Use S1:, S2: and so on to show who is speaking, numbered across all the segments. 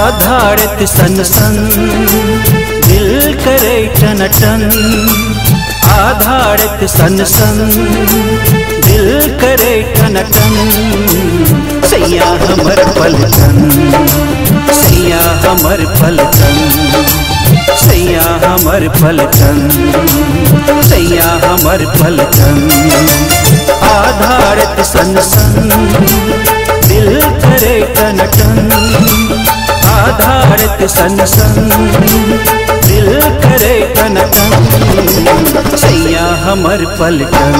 S1: आधारित सन सन दिल करे टन टन, आधारित सन सन दिल करे टन टन। सैया हमर पलटन, सैया हमर पलटन, सैया हमर पलटन, सैया हमर पलटन। आधारित सन सन दिल करे टन टन, आधारित सन सन दिल करे टन टन। सैया हमर पलटन,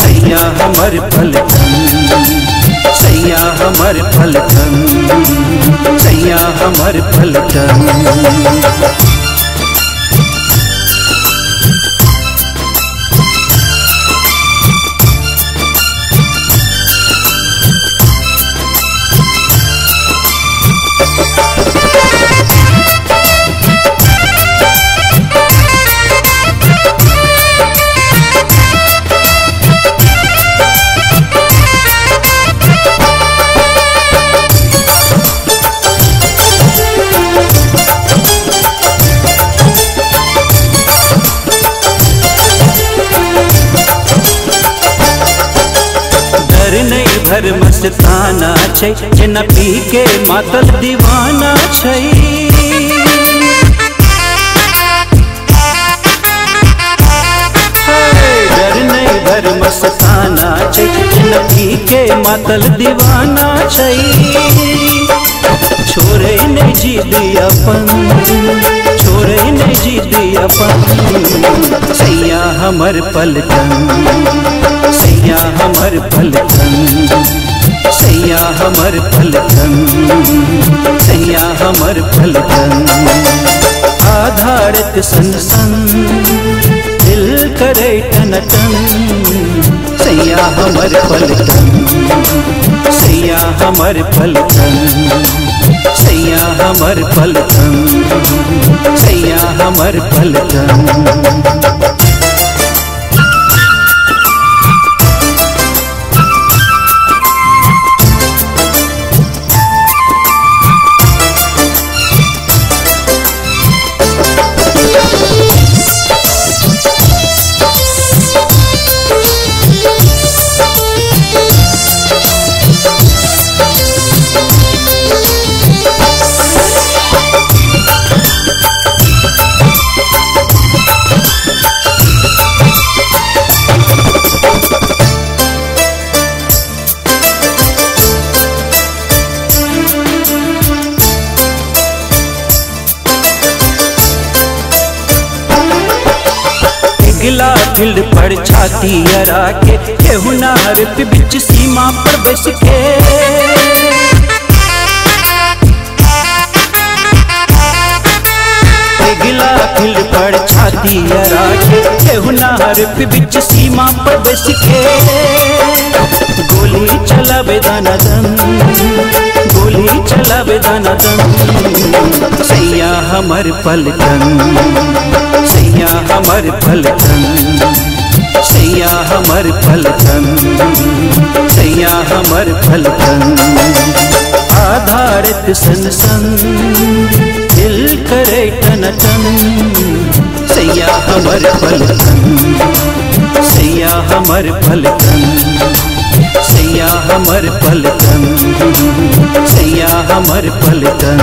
S1: सैया हमर पलटन, सैया हमर पलटन, सैया हमर पलटन। भर मस्ताना छै जेना पी के मातल दीवाना छै। डर नहीं भर मस्ताना छै जेना पी के मातल दीवाना छै। छोड़े नहीं जिदी अपन, छोड़े नहीं जिदी अपन। सैया हमर पलटन, सैया हमर पलटन, सैया हमर पलटन, सैया हमर पलटन। आधारित सन सन दिल करे टन टन। सैया हमर पलटन, सैया हमर पलटन, सैया हमर पलटन, सैया हमर पलटन। गिला फील्ड पर छाती अरा के केहू नार पे बीच सीमा पर बस के। गिला फील्ड पर छाती अरा के केहू नार पे बीच सीमा पर बस के। गोली चलावे दाना दम, गोली चलावे दाना दम। सैया हमर पलटन, सैया हमर पलटन, सैया हमर पलटन, सैया हमर पलटन। आधारित सन सन दिल करे टन टन। सैया हमर पलटन, सैया हमर पलटन, सैया हमर पलटन, सैया हमर पलटन।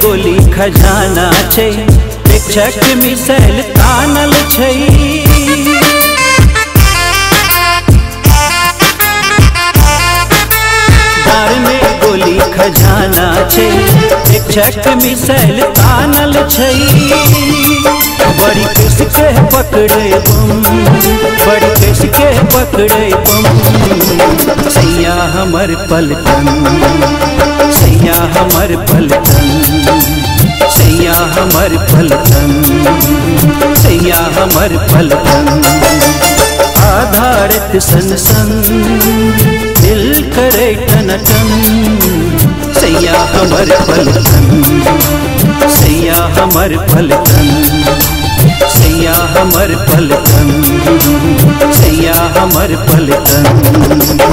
S1: गोली खजाना छै, प्रेक्षक मिसाइल तानल छै। दार में गोली खजाना छै, प्रेक्षक मिसाइल तानल छै। बड़ी किस के पकड़े बम, बड़ी किस के पकड़े बम। सैया हमर पलटन, सैया हमर पलटन, सैया हमर पलटन, सैया हमर पलटन। आधारित सन सन दिल करे टन टन। सैया हमर पलटन, सैया हमर पलटन, सैया हमर पलटन, सैया हमर पलटन।